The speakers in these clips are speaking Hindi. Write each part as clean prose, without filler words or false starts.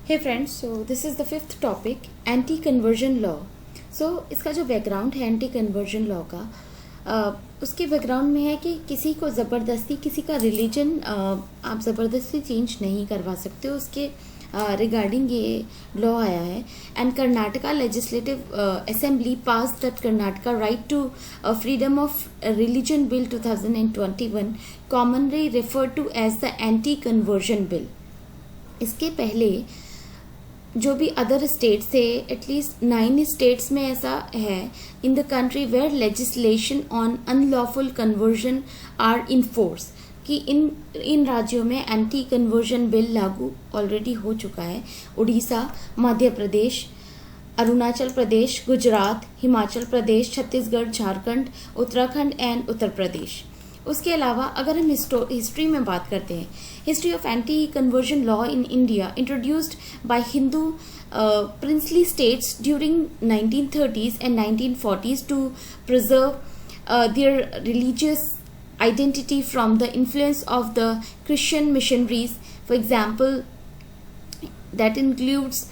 Hey friends, so this is the fifth topic, anti conversion law. So इसका जो बैकग्राउंड है एंटी कन्वर्जन लॉ का, उसके बैकग्राउंड में है कि किसी को ज़बरदस्ती किसी का रिलीजन आप ज़बरदस्ती चेंज नहीं करवा सकते हो। उसके रिगार्डिंग ये लॉ आया है। And Karnataka legislative assembly pass that Karnataka right to freedom of religion bill 2021, commonly refer to as the anti conversion bill. इसके पहले जो भी अदर स्टेट्स थे, एटलीस्ट 9 स्टेट्स में ऐसा है in the country where legislation on unlawful conversion are in force, कि इन राज्यों में एंटी कन्वर्जन बिल लागू ऑलरेडी हो चुका है। उड़ीसा, मध्य प्रदेश, अरुणाचल प्रदेश, गुजरात, हिमाचल प्रदेश, छत्तीसगढ़, झारखंड, उत्तराखंड एंड उत्तर प्रदेश। उसके अलावा अगर हम हिस्ट्री में बात करते हैं, history of anti conversion law in India introduced by Hindu princely states during 1930s and 1940s to preserve their religious identity from the influence of the Christian missionaries. For example, that includes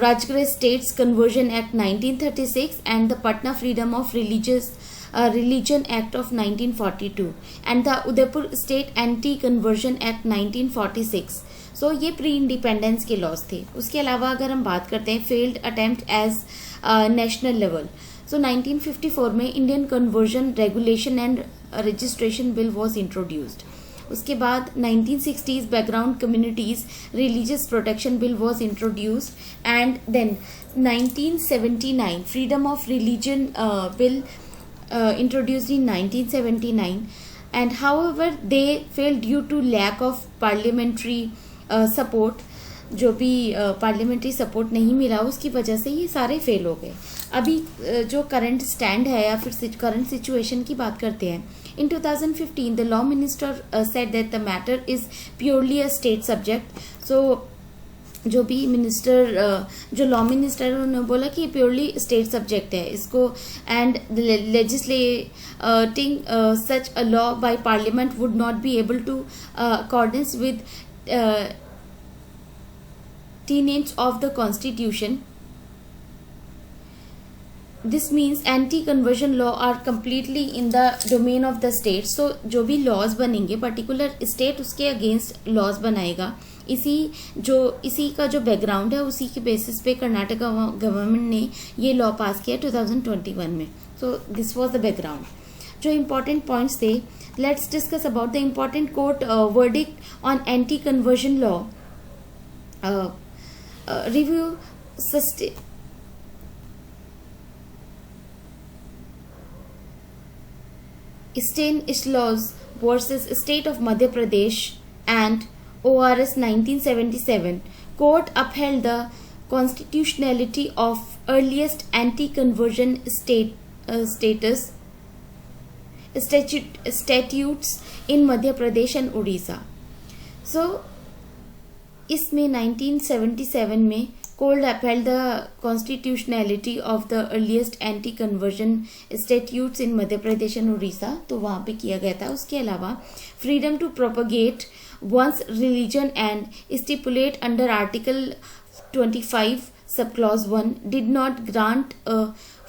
Rajgarh States Conversion Act 1936 and the Patna Freedom of Religion Act of 1942 and the Udaipur State Anti-Conversion Act 1946. सो ये प्री इंडिपेंडेंस के लॉज थे। उसके अलावा अगर हम बात करते हैं failed attempt as national level, so 1954 में Indian conversion regulation and registration bill was introduced. उसके बाद 1960s background communities religious protection bill was introduced and then 1979 freedom of religion bill introduced in 1979, and however they failed due to lack of parliamentary support. जो भी पार्लियामेंट्री सपोर्ट नहीं मिला उसकी वजह से ये सारे फेल हो गए। अभी जो करंट स्टैंड है या फिर करंट सिचुएशन की बात करते हैं, in 2015 the law minister said that the matter is purely a state subject. So जो भी मिनिस्टर जो लॉ मिनिस्टर उन्होंने बोला कि प्योरली स्टेट सब्जेक्ट है इसको, and legislating such a law by parliament would not be able to accordance with tenets of the constitution. This means anti-conversion law are completely in the domain of the state. So जो भी laws बनेंगे पर्टिकुलर स्टेट उसके अगेंस्ट laws बनाएगा। इसी का जो बैकग्राउंड है उसी के बेसिस पे कर्नाटका गवर्नमेंट ने ये लॉ पास किया 2021 में। So this was the background. जो इम्पोर्टेंट पॉइंट्स थे, let's discuss about the important court verdict on anti conversion law. Review Stain Ishlaws versus State of Madhya Pradesh and ORS 1977. Court upheld the constitutionality of earliest anti-conversion statutes in Madhya Pradesh and Odisha. So इसमें 1977 में court upheld the constitutionality of the earliest anti conversion statutes in Madhya Pradesh and Orissa, तो वहाँ पे किया गया था। उसके अलावा freedom to propagate one's religion and stipulate under article 25 sub clause 1 did not grant a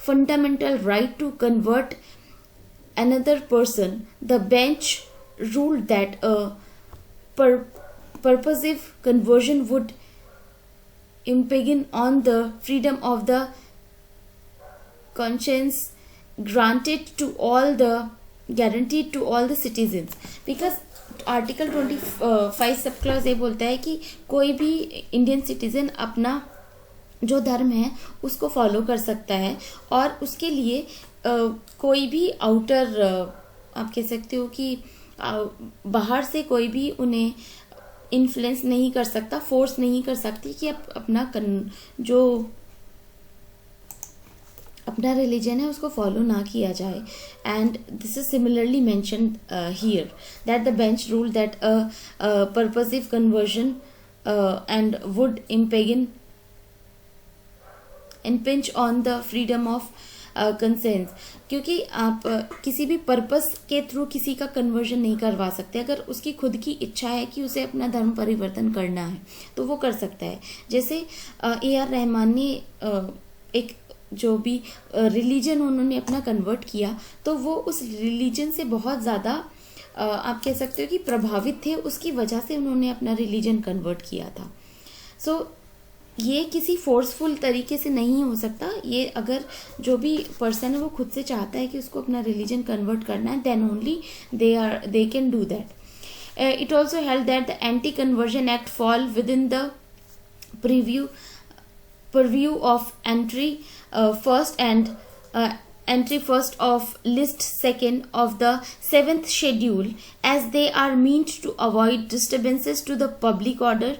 fundamental right to convert another person. The bench ruled that a purposive conversion would impinge on the freedom of the conscience guaranteed to all the citizens, because article 25 sub clause ये बोलता है कि कोई भी इंडियन सिटीजन अपना जो धर्म है उसको फॉलो कर सकता है, और उसके लिए कोई भी आउटर आप कह सकते हो कि बाहर से कोई भी उन्हें इन्फ्लुएंस नहीं कर सकता, फोर्स नहीं कर सकती कि जो अपना रिलीजन है उसको फॉलो ना किया जाए। And this is similarly mentioned here that the bench rule that purposive conversion and would impinge on the freedom of conscience, क्योंकि आप किसी भी पर्पस के थ्रू किसी का कन्वर्जन नहीं करवा सकते। अगर उसकी खुद की इच्छा है कि उसे अपना धर्म परिवर्तन करना है तो वो कर सकता है। जैसे AR रहमान ने एक जो भी रिलीजन उन्होंने अपना कन्वर्ट किया, तो वो उस रिलीजन से बहुत ज़्यादा आप कह सकते हो कि प्रभावित थे, उसकी वजह से उन्होंने अपना रिलीजन कन्वर्ट किया था। सो ये किसी फोर्सफुल तरीके से नहीं हो सकता। ये अगर जो भी पर्सन है वो खुद से चाहता है कि उसको अपना रिलीजन कन्वर्ट करना है, then only they can do that. It also held that the anti conversion act fall within the purview of entry first of list second of the 7th schedule, as they are meant to avoid disturbances to the public order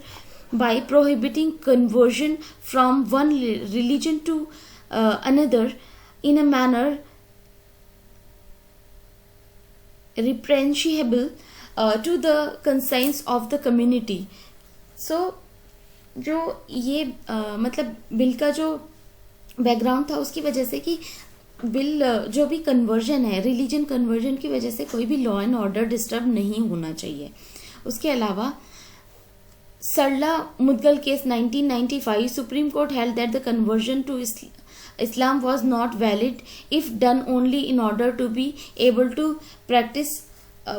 by prohibiting conversion from one religion to another in a manner reprehensible to the conscience of the community. So जो ये मतलब बिल का जो बैकग्राउंड था उसकी वजह से कि बिल जो भी कन्वर्जन है, रिलीजन कन्वर्जन की वजह से कोई भी लॉ एंड ऑर्डर डिस्टर्ब नहीं होना चाहिए। उसके अलावा Sarla Mudgal case 1995, supreme court held that the conversion to Islam was not valid if done only in order to be able to practice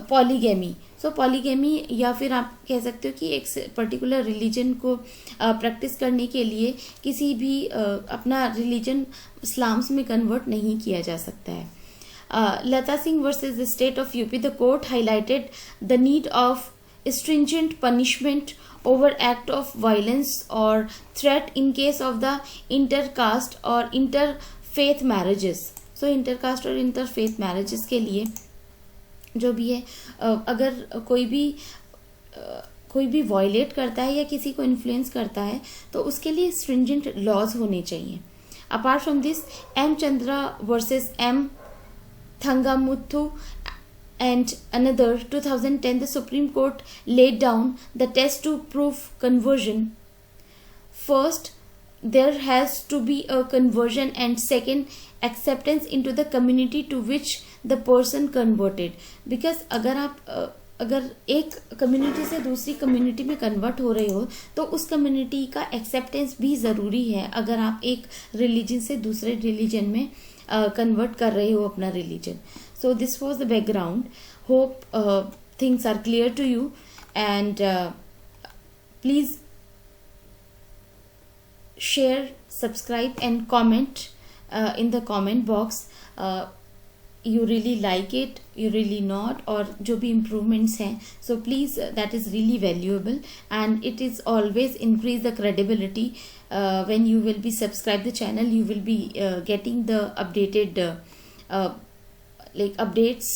polygamy. So polygamy या फिर आप कह सकते हो कि एक पर्टिकुलर रिलीजन को प्रैक्टिस करने के लिए किसी भी अपना रिलीजन इस्लाम्स में कन्वर्ट नहीं किया जा सकता है। Lata Singh versus the state of UP, the court highlighted the need of stringent punishment over act of violence or threat in case of the intercaste or interfaith marriages। so intercaste और interfaith marriages के लिए जो भी है अगर कोई भी वायलेट करता है या किसी को इन्फ्लुएंस करता है तो उसके लिए स्ट्रिंजेंट लॉज होने चाहिए। Apart from this, M Chandra versus M Thangamuthu and another 2010, the Supreme Court laid down the test to prove conversion. First, there has to be a conversion, and second, acceptance into the community to which the person converted. Because अगर एक कम्युनिटी से दूसरी कम्युनिटी में कन्वर्ट हो रहे हो तो उस कम्युनिटी का एक्सेप्टेंस भी ज़रूरी है। अगर आप एक रिलीजन से दूसरे रिलीजन में कन्वर्ट कर रहे हो अपना religion. So this was the background. Hope things are clear to you, and please share, subscribe and comment in the comment box. You really like it, you really not, और जो भी improvements हैं, so please that is really valuable, and it is always increase the credibility. When you will be subscribe the channel, you will be getting the updated updates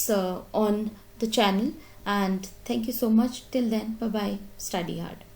on the channel. And thank you so much. Till then, bye bye. Study hard.